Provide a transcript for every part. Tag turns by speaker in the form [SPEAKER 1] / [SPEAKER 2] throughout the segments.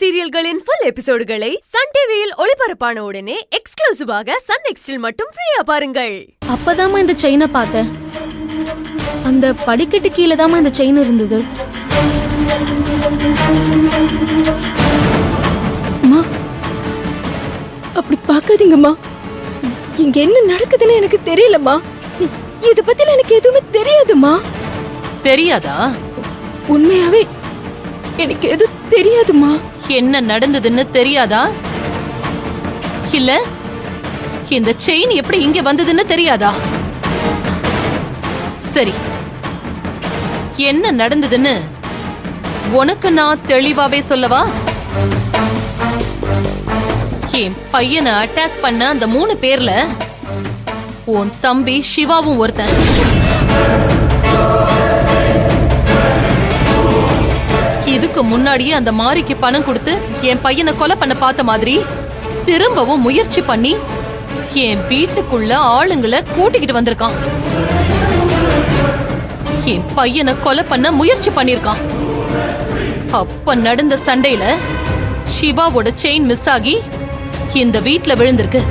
[SPEAKER 1] சீரியல்களின் full எபிசோடுகளை Sun டிவியில் ஒளிபரப்பான உடனே எக்ஸ்க்ளூசிவாக சன் நெக்ஸ்டில் மட்டும் ஃப்ரீயா பாருங்கள்.
[SPEAKER 2] அப்பதாமா இந்த செயினை பார்த்தேன். அந்த படிக்கட்டு கீழே தாமா இந்த செயின் இருந்தது. அம்மா, அப்படி பார்க்காதீங்கம்மா. இங்க என்ன நடக்குதுன்னு எனக்கு தெரியலம்மா. இத பத்தில எனக்கு எதுவுமே தெரியாதுமா.
[SPEAKER 3] தெரியாதா?
[SPEAKER 2] உண்மையாவே எனக்கு எதுவும் தெரியாதுமா.
[SPEAKER 3] என்ன நடந்ததுன்னு தெரியாதா? இல்ல இந்த செயின் எப்படி இங்க வந்ததுன்னு தெரியாதா? சரி, என்ன நடந்ததுன்னு உனக்கு நான் தெளிவாவே சொல்லவா? என் பையனை அட்டாக் பண்ண அந்த 3 பேர்ல உன் தம்பி சிவாவும் ஒருத்தன். இதுக்கு முன்னாடியே அந்த மாரிக்கு பணம் கொடுத்து என் பையனை கொலை பண்ண பார்த்த மாதிரி திரும்பவும் முயற்சி பண்ணி என் வீட்டுக்குள்ள ஆளுங்களை கூட்டிக்கிட்டு வந்திருக்கான். என் பையனை கொலை பண்ண முயற்சி பண்ணிருக்கான். அப்ப நடந்த சண்டையில சிவாவோட செயின் மிஸ் ஆகி இந்த வீட்ல விழுந்திருக்கு.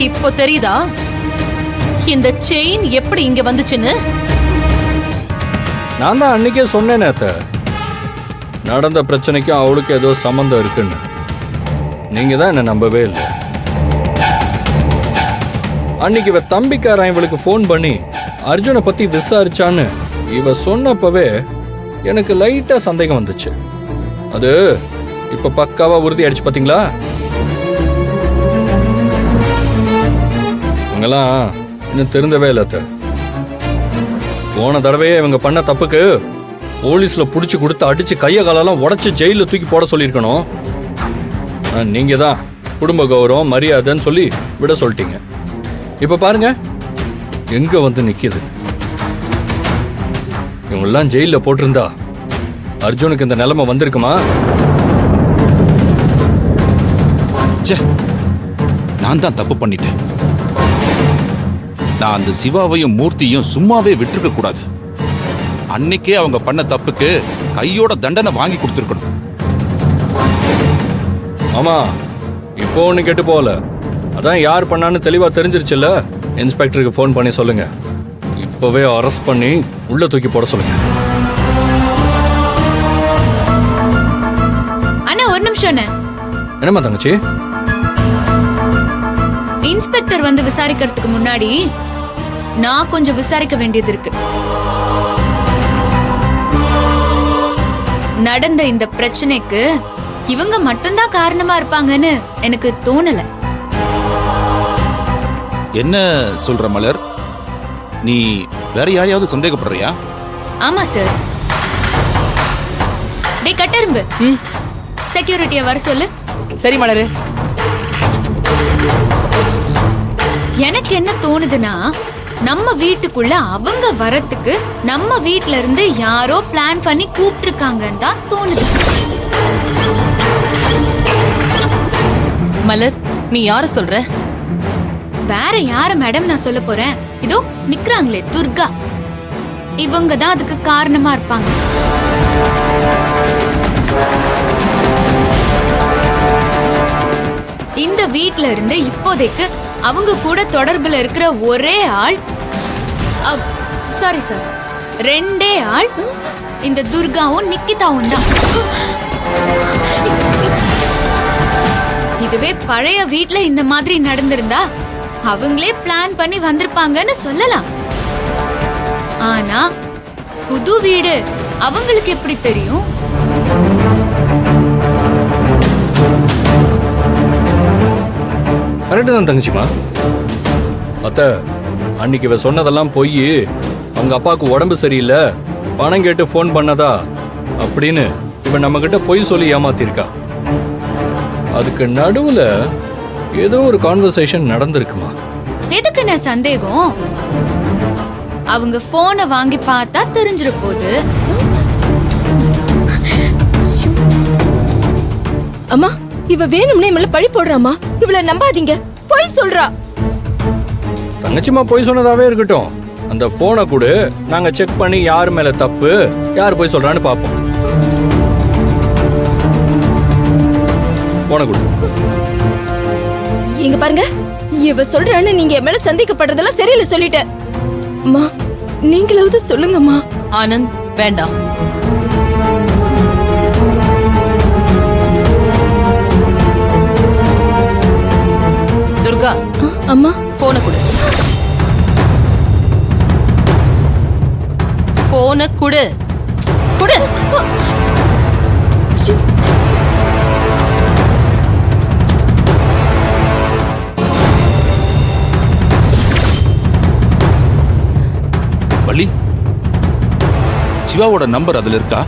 [SPEAKER 3] இப்போ தெரியுதா இந்த செயின் எப்படி இங்க வந்துச்சுன்னு?
[SPEAKER 4] நான் தான் அன்னைக்கே சொன்னேனே அத்தை, நடந்த பிரச்சனைக்கும் அவளுக்கு ஏதோ சம்பந்தம் இருக்குன்னு. நீங்க தான் என்ன நம்பவே இல்லை. அன்னைக்கு இவ தம்பிக்காரன் இவளுக்கு ஃபோன் பண்ணி அர்ஜுனை பத்தி விசாரிச்சான்னு இவ சொன்னப்பவே எனக்கு லைட்டா சந்தேகம் வந்துச்சு. அது இப்ப பக்காவா உறுதி அடிச்சு பாத்தீங்களா? இவங்கெல்லாம் இன்னும் திருந்தவே இல்லை அத்தை. போன தடவையே இவங்க பண்ண தப்புக்கு போலீஸ்ல புடிச்சு கொடுத்து அடிச்சு கைய காலெல்லாம் உடைச்சு ஜெயில தூக்கி போட சொல்லியிருக்கணும். நீங்க தான் குடும்ப கௌரவம் மரியாதைன்னு சொல்லி விட சொல்லிட்டீங்க. இப்ப பாருங்க எங்க வந்து நிக்குது. இவங்கெல்லாம் ஜெயில போட்டிருந்தா அர்ஜுனுக்கு இந்த நிலைமை வந்திருக்குமா?
[SPEAKER 5] நான் தான் தப்பு பண்ணிட்டேன். நான் அந்த சிவாவையும் மூர்த்தியும் சும்மாவே விட்டுருக்க கூடாது. அன்னைக்கே அவங்க பண்ண தப்புக்கு கையோட தண்டனை வாங்கி கொடுத்துருக்கணும்.
[SPEAKER 4] ஆமா, இப்போ ஒண்ணு கெட்டு போகல. அதான் யார் பண்ணான்னு தெளிவா தெரிஞ்சிருச்சுல்ல. இன்ஸ்பெக்டருக்கு ஃபோன் பண்ணி சொல்லுங்க. இப்பவே அரெஸ்ட் பண்ணி உள்ள தூக்கி போட சொல்லுங்க.
[SPEAKER 6] அண்ணா ஒரு நிமிஷம்.
[SPEAKER 4] என்னம்மா தங்கச்சி?
[SPEAKER 6] இன்ஸ்பெக்டர் வந்து விசாரிக்கிறதுக்கு முன்னாடி நான் கொஞ்சம் விசாரிக்க வேண்டியது இருக்கு. நடந்த இந்த பிரச்சனைக்கு இவங்க மட்டும்தான் காரணமா இருப்பாங்கன்னு எனக்கு தோணல.
[SPEAKER 5] என்ன சொல்ற மலர்? நீ வேற யாரையாவது சந்தேகப்படுறியா?
[SPEAKER 6] ஆமா சார். டேய் கட்டெரும்பு, செக்யூரிட்டியை வர சொல்லு.
[SPEAKER 3] சரி மலரு.
[SPEAKER 6] எனக்கு என்ன தோணுதுன்னா, நம்ம வீட்டுக்குள்ள அவங்க வரத்துக்கு நம்ம வீட்ல இருந்து யாரோ பிளான் பண்ணி கூப்பிட்டுருக்காங்கன்னு தான் தோணுது.
[SPEAKER 3] மலர், நீ யார சொல்ற?
[SPEAKER 6] வேற யார மேடம் நான் சொல்ல போறேன்? இதோ நிக்கிறாங்களே துர்கா, இவங்க தான் அதுக்கு காரணமா இருப்பாங்க. இந்த வீட்ல இருந்து இப்போதைக்கு அவங்க கூட தொடர்புல இருக்கிற ஒரே ஆள், சாரி சார், 2 ஆள் இந்த துர்காவும் நிக்கிதாவும் தான். இதுவே பழைய வீட்ல இந்த மாதிரி நடந்திருந்தா அவங்களே பிளான் பண்ணி வந்திருப்பாங்கன்னு சொல்லலாம். ஆனா புது வீடு அவங்களுக்கு எப்படி தெரியும்?
[SPEAKER 4] கரெக்டு தான் தங்கச்சிமா. அத்தை, அன்னைக்கு இவ சொன்னதெல்லாம் போய் அவங்க அப்பாவுக்கு உடம்பு சரியில்லை, பணம் கேட்டு ஃபோன் பண்ணதா அப்படின்னு இவன் நம்ம கிட்ட பொய் சொல்லி ஏமாத்திருக்கா. அதுக்கு நடுவுல ஏதோ ஒரு கான்வர்சேஷன் நடந்திருக்குமா?
[SPEAKER 6] எதுக்கு நான் சந்தேகம்? அவங்க போனை வாங்கி பார்த்தா தெரிஞ்சிட போகுது.
[SPEAKER 2] அம்மா, இவ வேணும்னே மேல பழி போடுறாமா. இவள நம்பாதீங்க, பொய் சொல்றா.
[SPEAKER 4] தங்கச்சிமா பொய் சொன்னதாவே இருக்கட்டும், அந்த போனை கொடு, நாங்க செக் பண்ணி யார் மேல தப்பு யார் போய் சொல்றான்னு பாப்போம். போனை கொடு.
[SPEAKER 7] இங்க பாருங்க, இவ சொல்றான்னு நீங்க என் மேல சந்தேகப்படுறதெல்லாம் சரியில்லை சொல்லிட்டேன். அம்மா நீங்களாவது சொல்லுங்கம்மா.
[SPEAKER 3] ஆனந்த் வேண்டாம். துர்கா
[SPEAKER 7] அம்மா
[SPEAKER 3] போனை கொடு. போனை கொடு. கொடு.
[SPEAKER 5] வள்ளி, சிவாவோட நம்பர் அதுல இருக்கா?